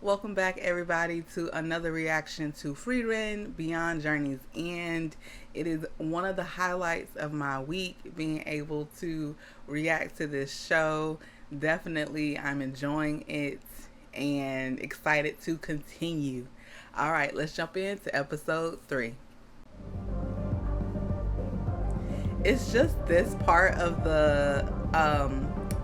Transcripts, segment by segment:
Welcome back, everybody, to another reaction to Frieren Beyond Journey's End. It is one of the highlights of my week being able to react to this show. Definitely, I'm enjoying it and excited to continue. All right, let's jump into episode 3. It's just this part of the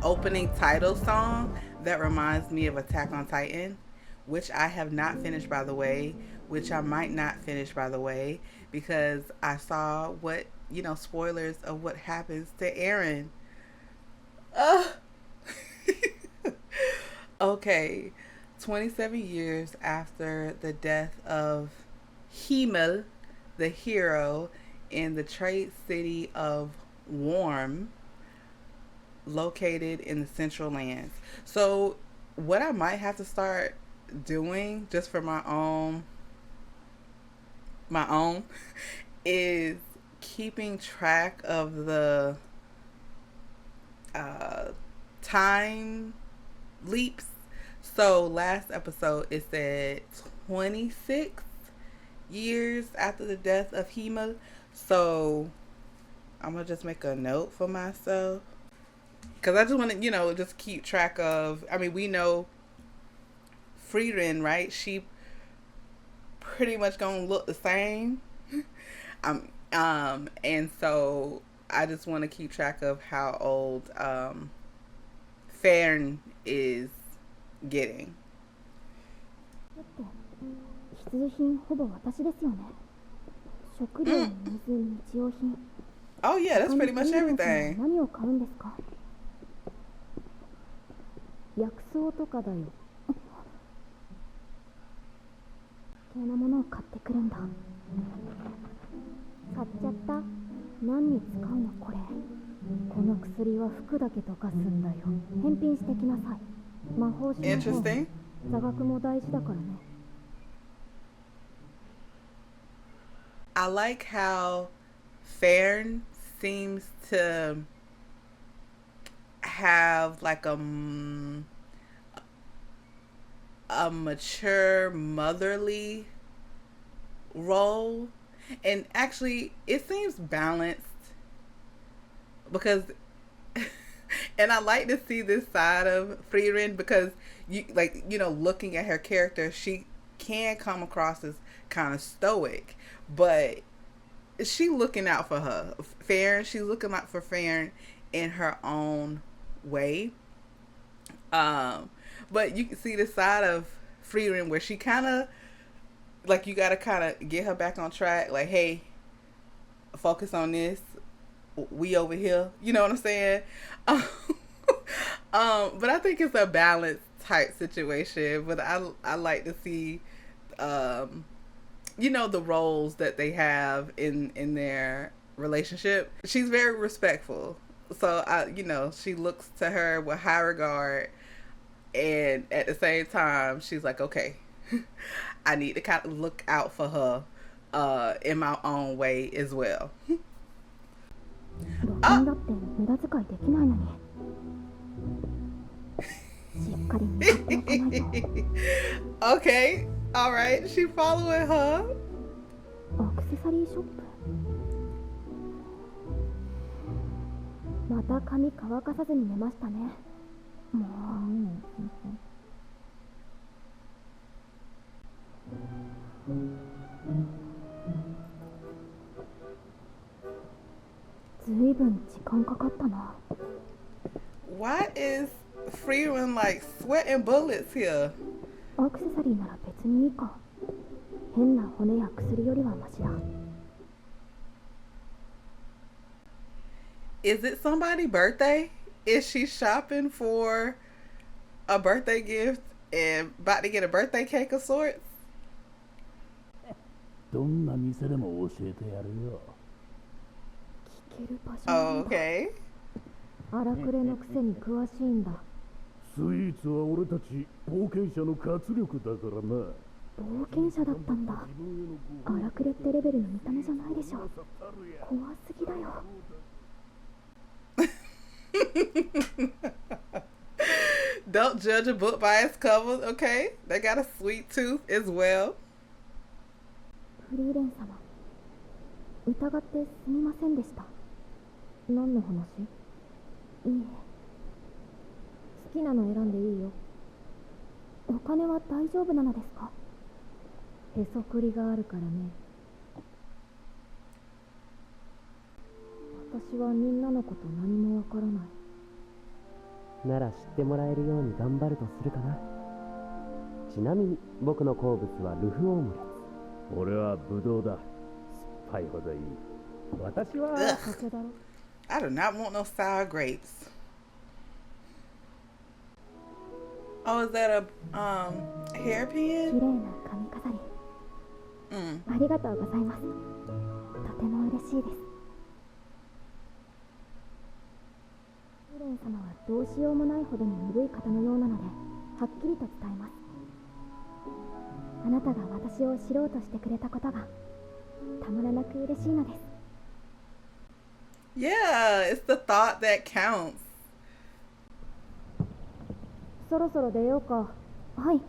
opening title song that reminds me of Attack on Titan, which I have not finished, by the way, which I might not finish, by the way, because I saw what, spoilers of what happens to Eren. Okay, 27 years after the death of Himmel, the hero, in the trade city of Warm, located in the Central Lands. So what I might have to start doing, just for my own is keeping track of the time leaps. So last episode it said 26 years after the death of Himmel. So I'm gonna just make a note for myself, because I just want to, just keep track of. I mean, we know Frieren, right? She pretty much gonna look the same. And so I just want to keep track of how old Fern is getting. Oh yeah, that's pretty much everything. 薬草とかだよ。系のものを買ってくるんだ。買っちゃった。何に使うのこれ。この薬は服だけ溶かすんだよ。返品してきなさい。魔法師の方。座学も大事だからね。I like how Fern seems to have like a mature motherly role, and actually it seems balanced because and I like to see this side of Frieren, because looking at her character, she can come across as kind of stoic, but she looking out for her Fern. She's looking out for Fern in her own way. But you can see the side of Frieren where she kind of, like, you got to kind of get her back on track. Like, hey, focus on this. We over here. You know what I'm saying? But I think it's a balanced type situation. But I like to see, the roles that they have in their relationship. She's very respectful. So, she looks to her with high regard. And at the same time, she's like, okay, I need to kind of look out for her in my own way as well. Okay, all right, she following her. Accessory shop. また髪乾かさずに寝ましたね。もう。ずいぶん時間かかったな。Why is Frieren like sweating bullets here? アクセサリーなら別にいいか。変な骨や薬よりはマシだ。Is it somebody's birthday? Is she shopping for a birthday gift and about to get a birthday cake of sorts? どんな店でも教えてやるよ。聞ける場所なんだ。Okay. 荒くれのくせに詳しいんだ。スイーツは俺たち冒険者の活力だからな。冒険者だったんだ。荒くれってレベルの見た目じゃないでしょ。怖すぎだよ。Don't judge a book by its cover, okay? They got a sweet tooth as well. フリーレン様、疑ってすみませんでした。何の話？いいえ、好きなの選んでいいよ。お金は大丈夫なのですか？へそくりがあるからね。私はみんなのこと何もわからない。なら知ってもらえるように頑張るとするかな。ちなみに僕の好物はルフオムレツ。俺はブドウだ。酸っぱいほどいい。私は Ugh. I do not want no sour grapes. Oh, is that a hairpin? 綺麗な髪飾り。ありがとうございます。とても嬉しいです。フリーレン様はどうしようもないほどに鈍い方のようなので、はっきりと伝えます。あなたが私を知ろうとしてくれたことがたまらなく嬉しいのです。Yeah, it's the thought that counts. そろそろ出ようか。はい。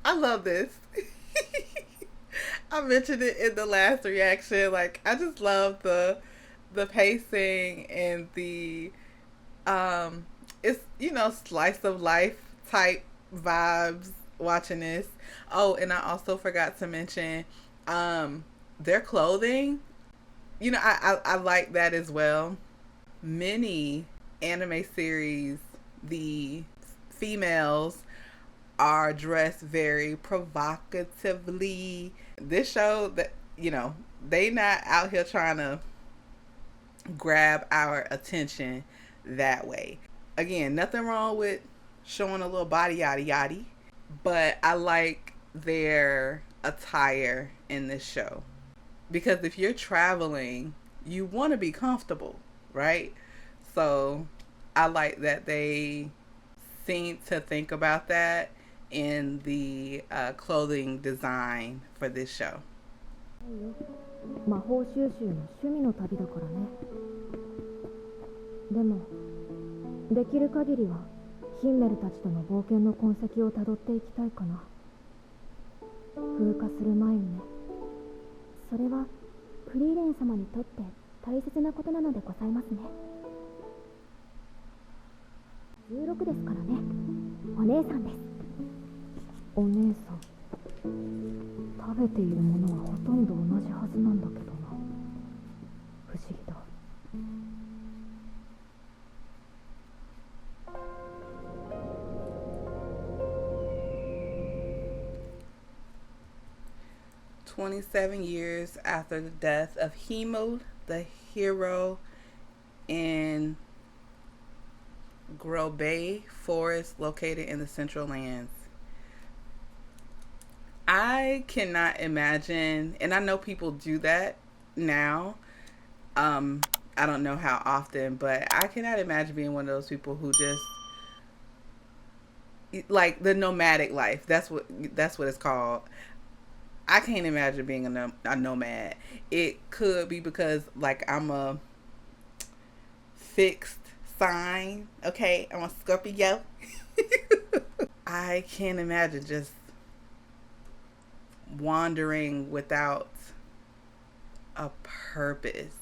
I love this. I mentioned it in the last reaction. Like, I just love the pacing and the it's, you know, slice of life type vibes watching this. Oh, and I also forgot to mention their clothing. You know, I like that as well. Many anime series, the females are dressed very provocatively. This show, that, you know, they not out here trying to grab our attention that way. Again, nothing wrong with showing a little body yaddy yaddy, but I like their attire in this show, because if you're traveling, you want to be comfortable, right? So I like that they seem to think about that in the clothing design for this show. 魔法収集の趣味の旅だからね。でもできる限りはヒンメルたちとの冒険の痕跡をたどっていきたいかな。風化する前にね。それはフリーレン様にとって大切なことなのでございますね。16ですからね。お姉さんです。お姉さん。食べているものはほとんど同じはずなんだけどな。不思議だ。27 years after the death of Himo, the hero in Grobe Forest located in the Central Lands. I cannot imagine, and I know people do that now. I don't know how often, but I cannot imagine being one of those people who just, like, the nomadic life. That's what it's called. I can't imagine being a nomad. It could be because, like, I'm a fixed sign. Okay, I'm a Scorpio. I can't imagine just wandering without a purpose.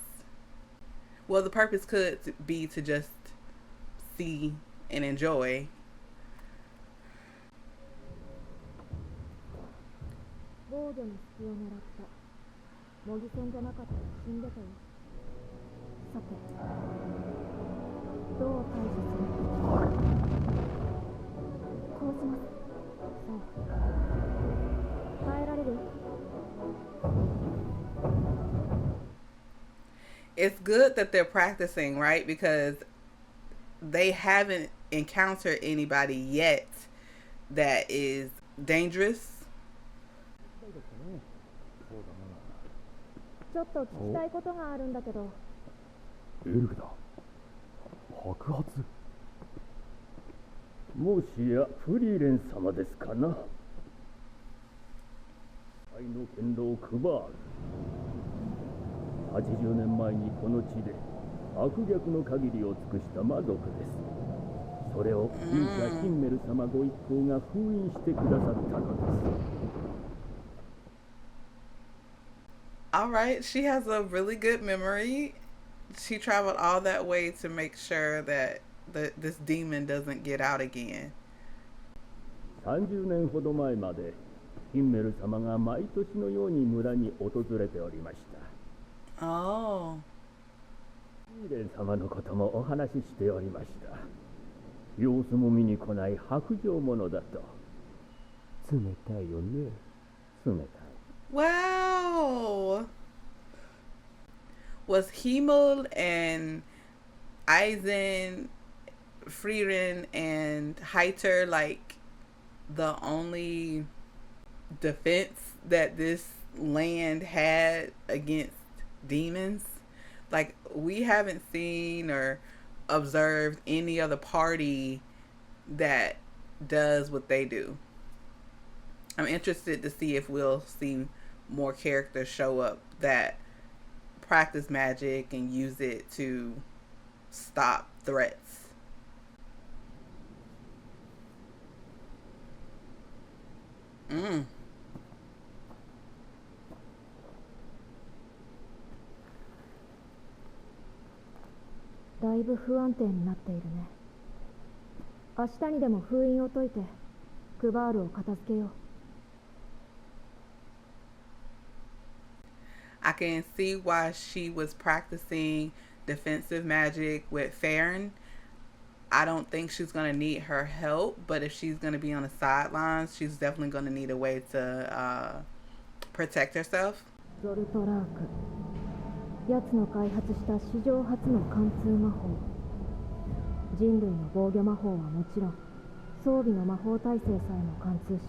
Well, the purpose could be to just see and enjoy. 防御の隙を狙った模擬戦じゃなかったら死んでたよ。さてどう対処する？こうします。そう耐えられる？ It's good that they're practicing, right? Because they haven't encountered anybody yet that is dangerous. ちょっと聞きたいことがあるんだけど。エルフだ。白髪。もしやフリーレン様ですかな。愛の剣道クバール。80年前にこの地で悪逆の限りを尽くした魔族です。それを勇者ヒンメル様ご一行が封印してくださったのです。All right, she has a really good memory. She traveled all that way to make sure that this demon doesn't get out again. 30年ほど前までヒンメル様が毎年のように村に訪れておりました。Oh. フリーレン様のこともお話ししておりました。様子も見に来ない薄情者だと。冷たいよね。冷たい。Wow. Was Himmel and Eisen, Frieren and Heiter like the only defense that this land had against demons? Like, we haven't seen or observed any other party that does what they do. I'm interested to see if we'll see more characters show up that practice magic and use it to stop threats. Mm. だいぶ不安定になっているね。明日にでも封印を解いてクバールを片付けよう。I can see why she was practicing defensive magic with Fern. I don't think she's going to need her help, but if she's going to be on the sidelines, she's definitely going to need a way to protect herself. ゾルトラーク、奴の開発した史上初の貫通魔法。人類の防御魔法はもちろん、装備の魔法耐性さえも貫通し、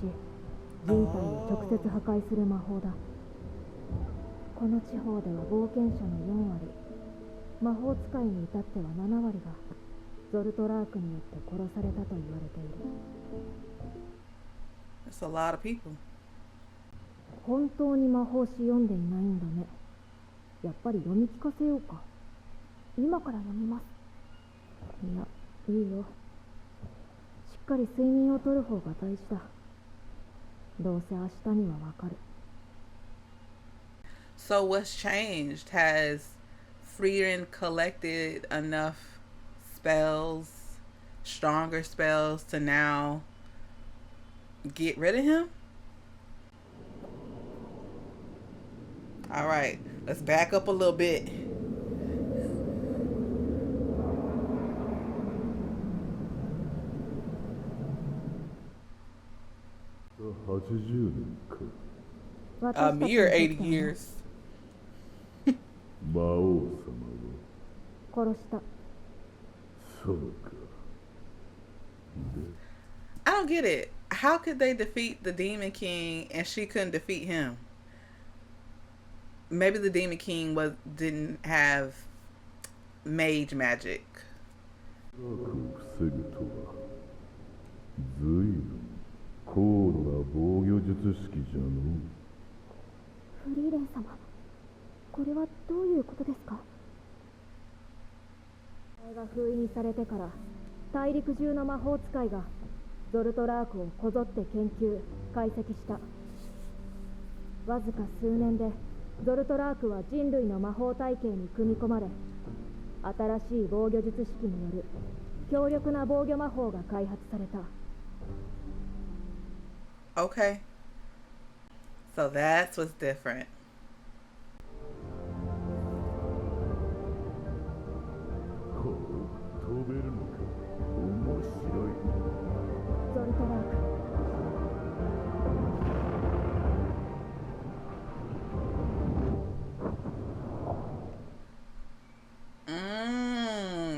人体を直接破壊する魔法だ。この地方では冒険者の4割、魔法使いに至っては7割がゾルトラークによって殺されたと言われている。That's a lot of people. 本当に魔法師読んでいないんだね。やっぱり読み聞かせようか。今から読みます。いや、いいよ。しっかり睡眠をとる方が大事だ。どうせ明日にはわかる。So what's changed? Has Frieren collected enough spells, stronger spells, to now get rid of him? All right, let's back up a little bit. A mere 80 years. 魔王様を殺した。そうか。I don't get it. How could they defeat the Demon King and she couldn't defeat him? Maybe the Demon King didn't have mage magic. 防ぐとは随分高度な防御術式じゃのう。フリーレン様、これはどういうことですか？これが封印されてから大陸中の魔法使いがゾルトラークをこぞって研究解析した。わずか数年でゾルトラークは人類の魔法体系に組み込まれ、新しい防御術式による強力な防御魔法が開発された。Okay. So that's what's different. ほう、飛べるのか。面白い。ゾルトラーク。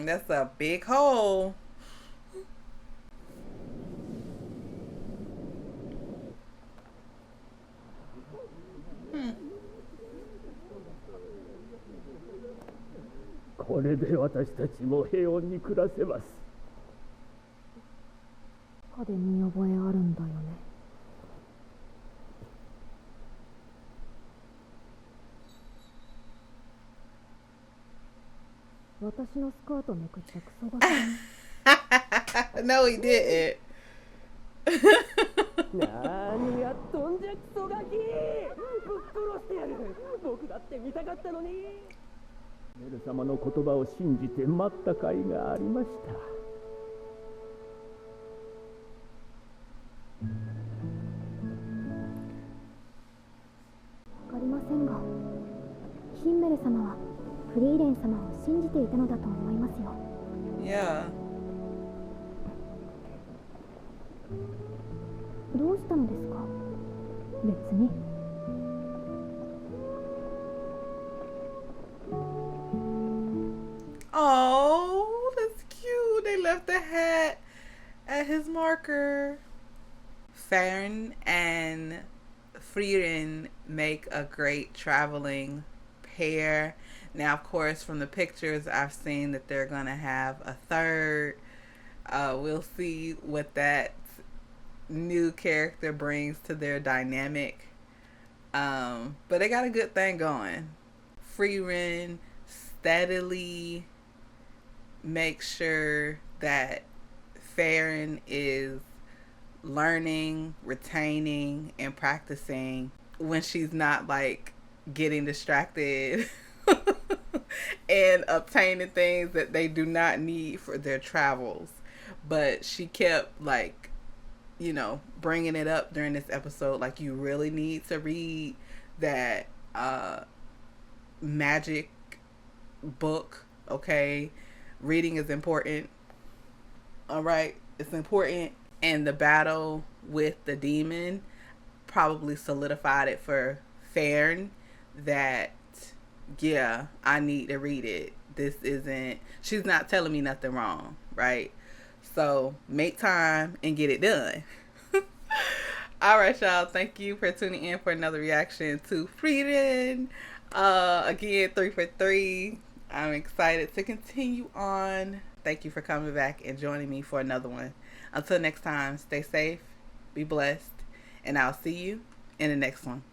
That's a big hole. Hmm. これで私たちも平穏に暮らせます。かで見覚えあるんだよね。私のスカートめくったクソガキ。No, he didn't. なーにやっとんじゃクソガキ、ぶっ殺してやる。僕だって見たかったのに。メル様の言葉を信じて待った甲斐がありました。わかりませんが、ヒンメル様はフリーレン様を信じていたのだと思いますよ。Yeah. どうしたのですか？別に。Oh, that's cute. They left the hat at his marker. Fern and Frieren make a great traveling pair. Now, of course, from the pictures, I've seen that they're going to have a third. We'll see what that new character brings to their dynamic. But they got a good thing going. Frieren steadily makes sure that Fern is learning, retaining, and practicing when she's not like getting distracted and obtaining things that they do not need for their travels. But she kept like, you know, bringing it up during this episode, like you really need to read that magic book. Okay, reading is important. All right, it's important. And the battle with the demon probably solidified it for Fern that, yeah, I need to read it. This isn't, she's not telling me nothing wrong, right? So make time and get it done. All right, y'all. Thank you for tuning in for another reaction to Frieren. Again, 3 for 3. I'm excited to continue on. Thank you for coming back and joining me for another one. Until next time, stay safe, be blessed, and I'll see you in the next one.